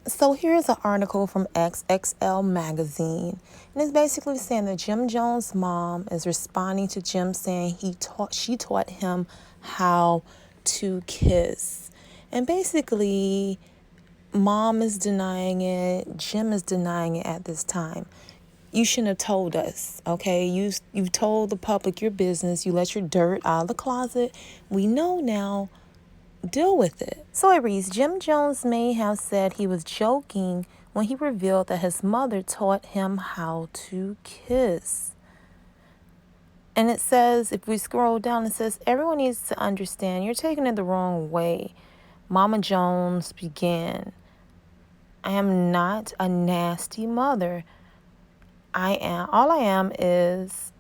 So here's an article from XXL magazine, and it's basically saying that Jim Jones' mom is responding to Jim saying she taught him how to kiss. And basically, mom is denying it, Jim is denying it at this time. You shouldn't have told us, okay? You've told the public your business. You let your dirt out of the closet. We know now. Deal with it. So it reads, Jim Jones may have said he was joking when he revealed that his mother taught him how to kiss. And it says, if we scroll down, it says, everyone needs to understand you're taking it the wrong way. Mama Jones began, I am not a nasty mother. All I am is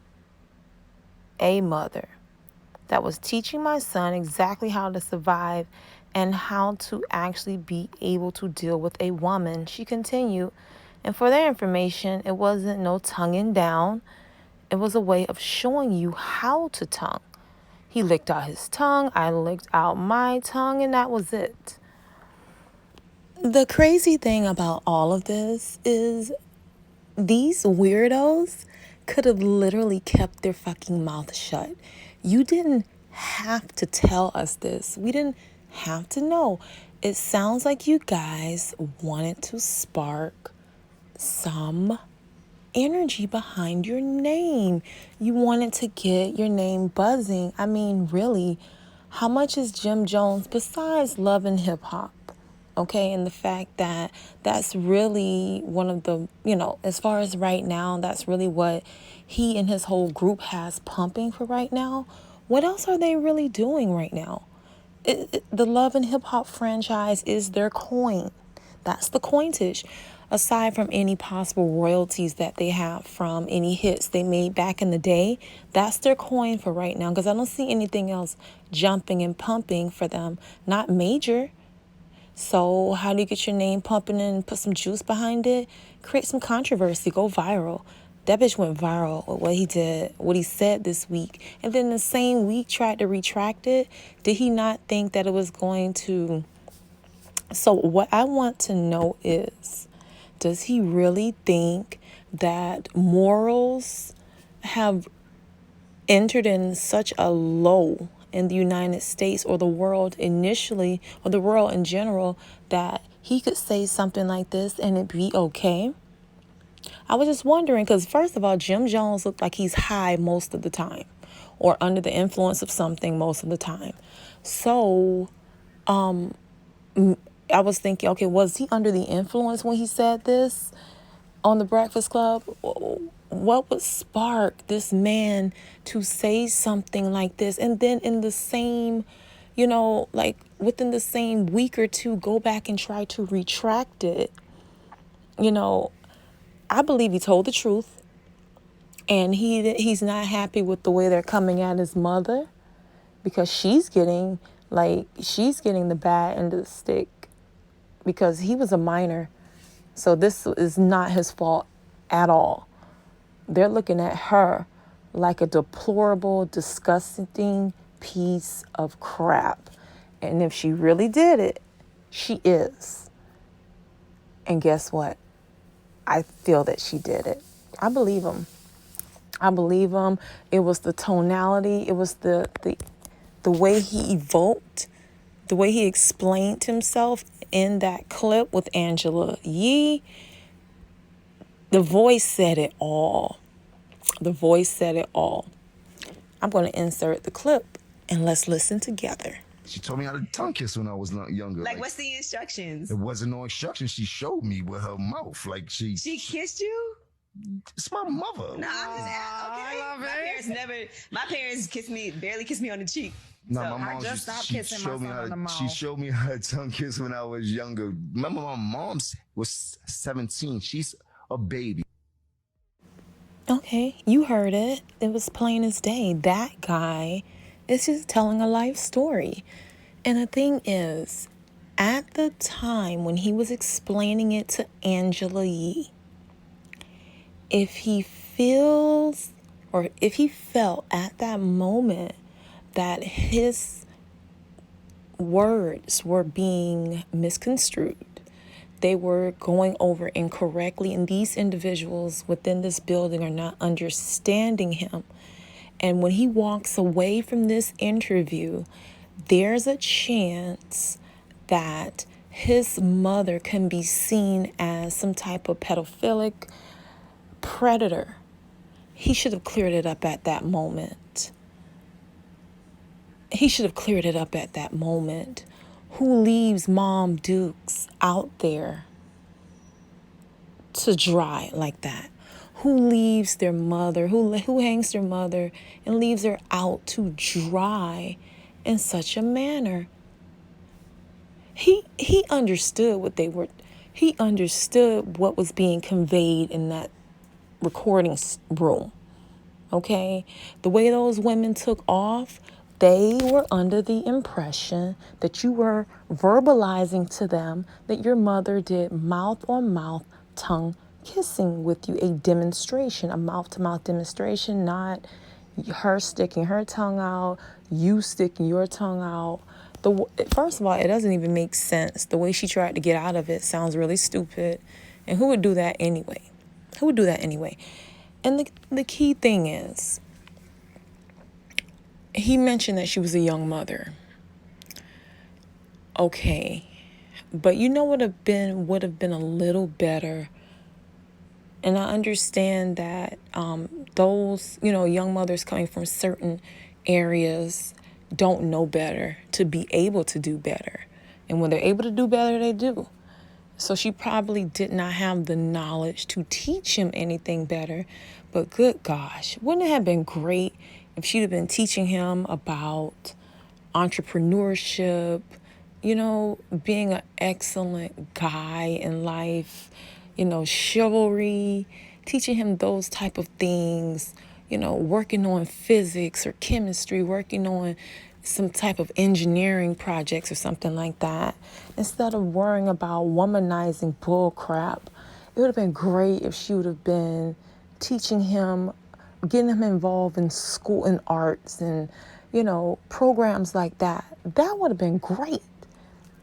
a mother that was teaching my son exactly how to survive and how to actually be able to deal with a woman. She continued, and for their information, it wasn't no tonguing down. It was a way of showing you how to tongue. He licked out his tongue, I licked out my tongue, and that was it. The crazy thing about all of this is these weirdos could have literally kept their fucking mouth shut. You didn't have to tell us this. We didn't have to know. It sounds like you guys wanted to spark some energy behind your name. You wanted to get your name buzzing. I mean, really, how much is Jim Jones besides love and hip hop? Okay, and the fact that that's really one of the, as far as right now, that's really what he and his whole group has pumping for right now. What else are they really doing right now? The Love and Hip Hop franchise is their coin. That's the coinage. Aside from any possible royalties that they have from any hits they made back in the day, that's their coin for right now, because I don't see anything else jumping and pumping for them. Not major. So how do you get your name pumping and put some juice behind it? Create some controversy, go viral. That bitch went viral with what he did, what he said this week. And then the same week tried to retract it. Did he not think that it was going to... So what I want to know is, does he really think that morals have entered in such a low in the United States or the world initially, or the world in general, that he could say something like this and it be okay? I was just wondering, because first of all, Jim Jones looked like he's high most of the time or under the influence of something most of the time. So I was thinking, okay, was he under the influence when he said this on the Breakfast Club? What would spark this man to say something like this? And then in the same, like within the same week or two, go back and try to retract it. I believe he told the truth, and he's not happy with the way they're coming at his mother, because she's getting the bad end of the stick, because he was a minor. So this is not his fault at all. They're looking at her like a deplorable, disgusting piece of crap. And if she really did it, she is. And guess what? I feel that she did it. I believe him. It was the tonality. It was the way he evoked, the way he explained himself in that clip with Angela Yee. The voice said it all. The voice said it all. I'm going to insert the clip and let's listen together. She taught me how to tongue kiss when I was younger. Like, what's the instructions? It wasn't no instructions. She showed me with her mouth. Like she kissed you? It's my mother. No, I'm just okay. My parents barely kissed me on the cheek. No, So, my mom just stopped kissing my son on the mouth. She showed me how to tongue kiss when I was younger. Remember, my mom was 17. She's a baby. Okay, you heard it. It was plain as day. That guy is just telling a life story. And the thing is, at the time when he was explaining it to Angela Yee, if he felt at that moment that his words were being misconstrued, they were going over incorrectly, and these individuals within this building are not understanding him. And when he walks away from this interview, there's a chance that his mother can be seen as some type of pedophilic predator. He should have cleared it up at that moment. He should have cleared it up at that moment. Who leaves Mom Dukes out there to dry like that? Who leaves their mother, who hangs their mother and leaves her out to dry in such a manner? He understood he understood what was being conveyed in that recording room. Okay? The way those women took off, they were under the impression that you were verbalizing to them that your mother did mouth-on-mouth tongue kissing with you, a demonstration, a mouth-to-mouth demonstration, not her sticking her tongue out, you sticking your tongue out. First of all, it doesn't even make sense. The way she tried to get out of it sounds really stupid. And who would do that anyway? Who would do that anyway? And the key thing is, he mentioned that she was a young mother. Okay. But you know what would have been a little better? And I understand that those, young mothers coming from certain areas don't know better to be able to do better. And when they're able to do better, they do. So she probably did not have the knowledge to teach him anything better. But good gosh, wouldn't it have been great if she'd have been teaching him about entrepreneurship, being an excellent guy in life, chivalry, teaching him those type of things, working on physics or chemistry, working on some type of engineering projects or something like that, instead of worrying about womanizing bull crap. It would have been great if she would have been teaching him, getting him involved in school and arts and, programs like that. That would have been great,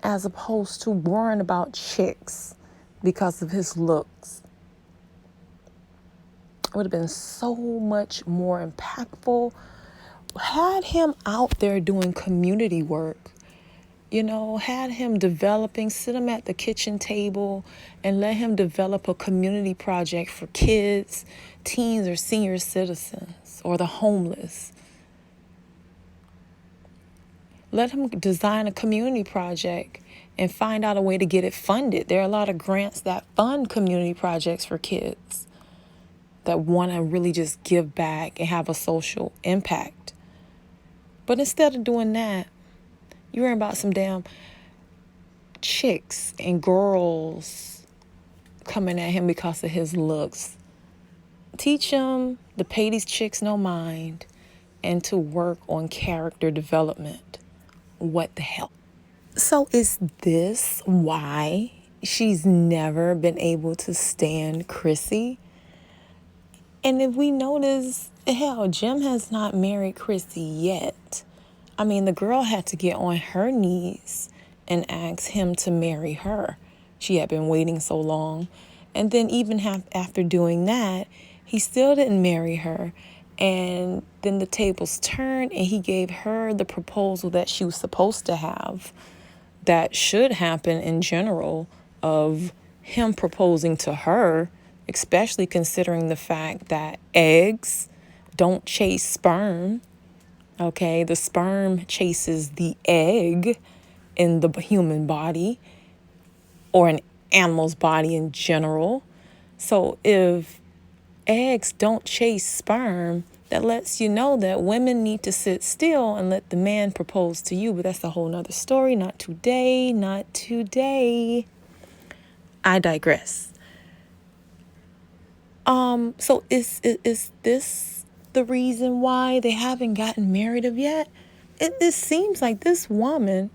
as opposed to worrying about chicks because of his looks. It would have been so much more impactful. Had him out there doing community work, had him sit him at the kitchen table and let him develop a community project for kids, teens, or senior citizens, or the homeless. Let him design a community project and find out a way to get it funded. There are a lot of grants that fund community projects for kids that want to really just give back and have a social impact. But instead of doing that, you're worrying about some damn chicks and girls coming at him because of his looks. Teach him to pay these chicks no mind and to work on character development. What the hell? So is this why she's never been able to stand Chrissy? And if we notice, hell, Jim has not married Chrissy yet. I mean, the girl had to get on her knees and ask him to marry her. She had been waiting so long. And then even after doing that, he still didn't marry her. And then the tables turned and he gave her the proposal that she was supposed to have, that should happen in general, of him proposing to her, especially considering the fact that eggs don't chase sperm. Okay, the sperm chases the egg in the human body or an animal's body in general. So if eggs don't chase sperm, that lets you know that women need to sit still and let the man propose to you. But that's a whole nother story. Not today, not today. I digress. So is this the reason why they haven't gotten married of yet? It seems like this woman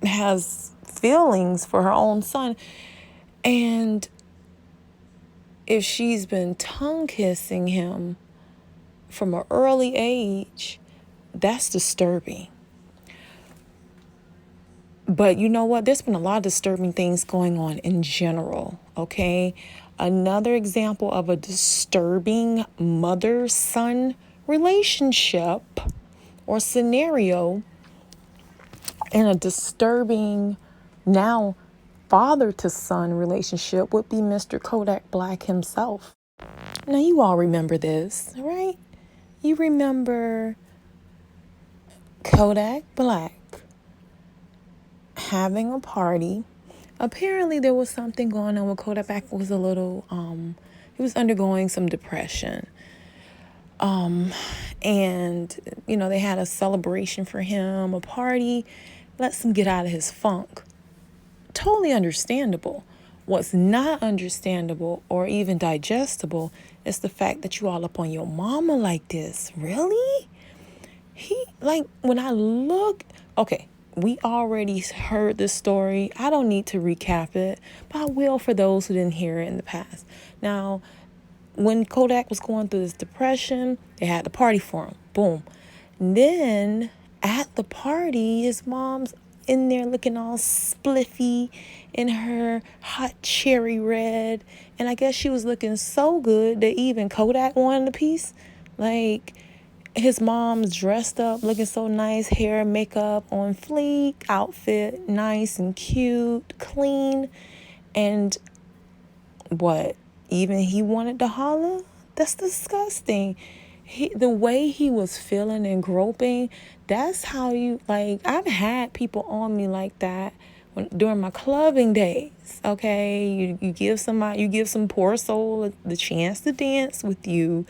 has feelings for her own son. And if she's been tongue kissing him from an early age, that's disturbing. But you know what? There's been a lot of disturbing things going on in general, okay? Another example of a disturbing mother-son relationship or scenario, and a disturbing now father-to-son relationship would be Mr. Kodak Black himself. Now, you all remember this, right? You remember Kodak Black having a party. Apparently there was something going on with Kodak Black. Was a little he was undergoing some depression. And they had a celebration for him, a party, lets him get out of his funk. Totally understandable. What's not understandable or even digestible is the fact that you all up on your mama like this. Really? When I look, okay, we already heard this story. I don't need to recap it, but I will for those who didn't hear it in the past. Now, when Kodak was going through this depression, they had the party for him. Boom. And then at the party, his mom's in there looking all spliffy in her hot cherry red. And I guess she was looking so good that even Kodak wanted a piece. Like, his mom's dressed up, looking so nice, hair, makeup on fleek, outfit, nice and cute, clean. And what? Even he wanted to holler? That's disgusting. The way he was feeling and groping, that's how I've had people on me like that during my clubbing days, okay? You give some poor soul the chance to dance with you,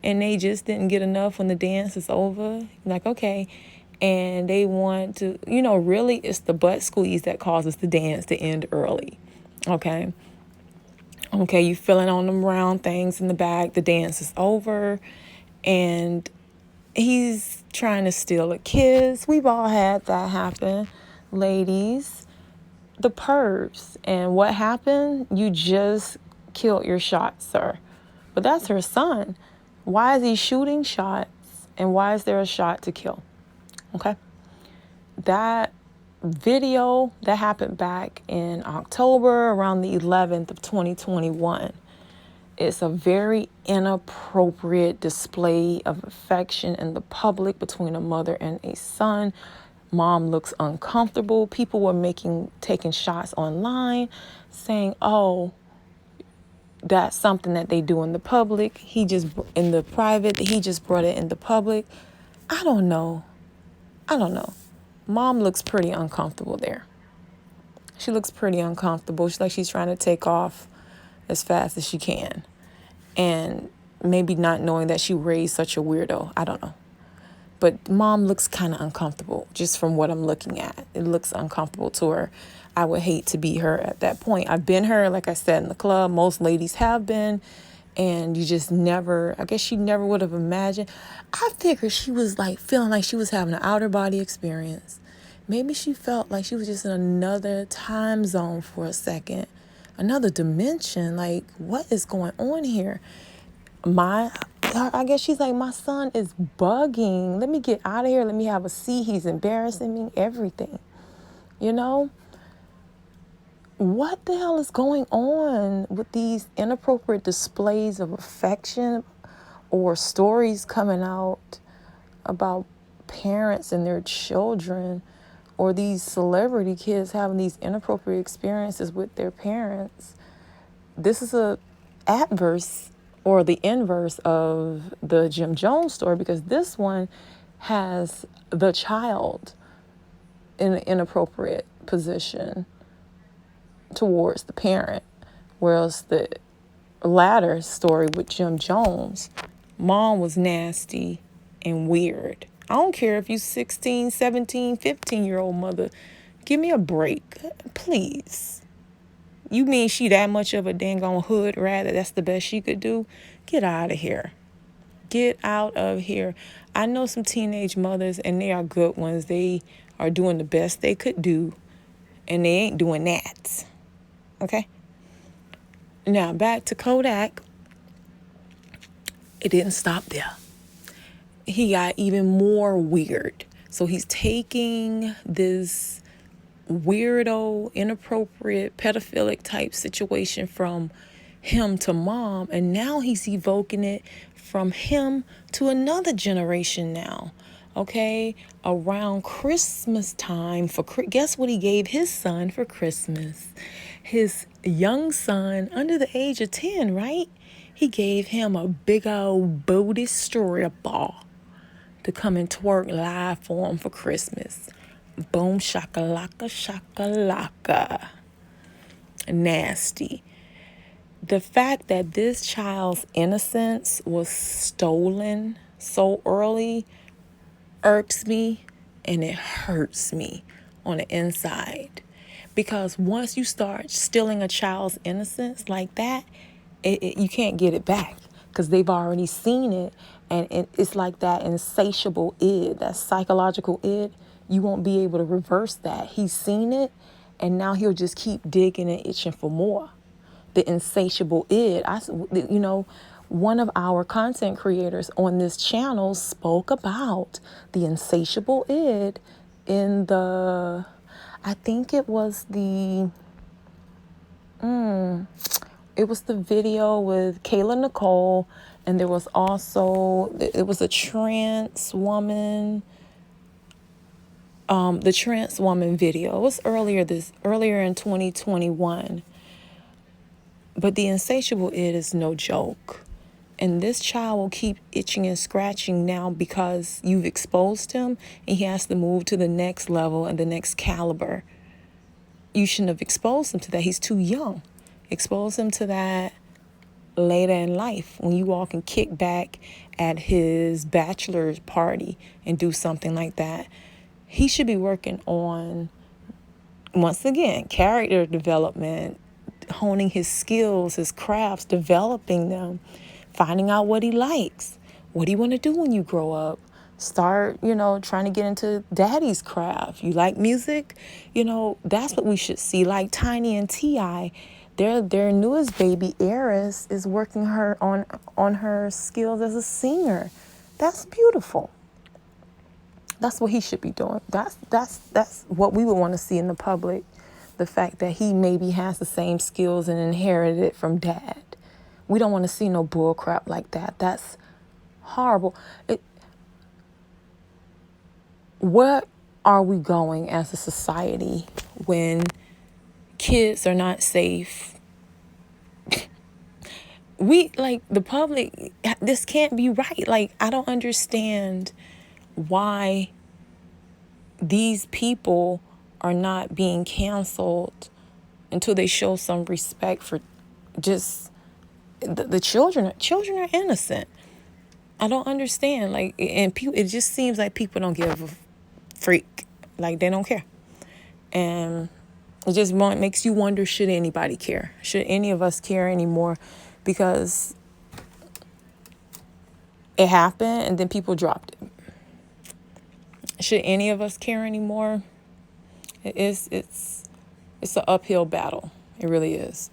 and they just didn't get enough when the dance is over. Like, okay. And they want to, really it's the butt squeeze that causes the dance to end early, okay? Okay, you feeling on them round things in the back. The dance is over, and he's trying to steal a kiss. We've all had that happen, ladies. The pervs. And what happened? You just killed your shot, sir. But that's her son. Why is he shooting shots? And why is there a shot to kill? Okay? That video that happened back in October, around the 11th of 2021. It's a very inappropriate display of affection in the public between a mother and a son. Mom looks uncomfortable. People were taking shots online saying, oh, that's something that they do in the public. In the private, he just brought it in the public. I don't know. Mom looks pretty uncomfortable there. She looks pretty uncomfortable. She's trying to take off as fast as she can. And maybe not knowing that she raised such a weirdo. I don't know. But mom looks kind of uncomfortable just from what I'm looking at. It looks uncomfortable to her. I would hate to be her at that point. I've been her, like I said, in the club. Most ladies have been. And you just never, I guess she never would have imagined. I figured she was feeling like she was having an outer body experience. Maybe she felt like she was just in another time zone for a second. Another dimension. Like, what is going on here? I guess she's like, my son is bugging. Let me get out of here. Let me have a seat. He's embarrassing me. Everything. What the hell is going on with these inappropriate displays of affection or stories coming out about parents and their children, or these celebrity kids having these inappropriate experiences with their parents? This is a adverse or the inverse of the Jim Jones story, because this one has the child in an inappropriate position towards the parent, whereas the latter story with Jim Jones, mom was nasty and weird. I don't care if you 16, 17, 15-year-old mother. Give me a break, please. You mean she that much of a dang on hood rat that that's the best she could do? Get out of here. Get out of here. I know some teenage mothers, and they are good ones. They are doing the best they could do, and they ain't doing that. Okay? Now, back to Kodak. It didn't stop there. He got even more weird. So he's taking this weirdo, inappropriate, pedophilic type situation from him to mom, and now he's evoking it from him to another generation now. Okay, around Christmas time, guess what he gave his son for Christmas? His young son under the age of 10, right? He gave him a big old booty stripper to come and twerk live for him for Christmas. Boom shakalaka shakalaka. Nasty. The fact that this child's innocence was stolen so early irks me, and it hurts me on the inside. Because once you start stealing a child's innocence like that, you can't get it back, because they've already seen it. And it's like that insatiable id, that psychological id. You won't be able to reverse that. He's seen it, and now he'll just keep digging and itching for more. The insatiable id. One of our content creators on this channel spoke about the insatiable id in I think it was the video with Kayla Nicole, and there was also, it was a trans woman, the trans woman video. It was earlier in 2021. But the insatiable id is no joke. And this child will keep itching and scratching now because you've exposed him, and he has to move to the next level and the next caliber. You shouldn't have exposed him to that. He's too young. Expose him to that later in life, when you all can kick back at his bachelor's party and do something like that. He should be working on, once again, character development, honing his skills, his crafts, developing them, finding out what he likes. What do you want to do when you grow up? Start, trying to get into daddy's craft. You like music? That's what we should see. Like Tiny and T.I., their newest baby, Eris, is working on her skills as a singer. That's beautiful. That's what he should be doing. That's what we would want to see in the public. The fact that he maybe has the same skills and inherited it from dad. We don't want to see no bull crap like that. That's horrible. Where are we going as a society when kids are not safe? The public, this can't be right. I don't understand why these people are not being canceled until they show some respect for just the children. Children are innocent. I don't understand. And it just seems like people don't give a freak. They don't care. And it just makes you wonder, should anybody care? Should any of us care anymore? Because it happened and then people dropped it. Should any of us care anymore? It's an uphill battle. It really is.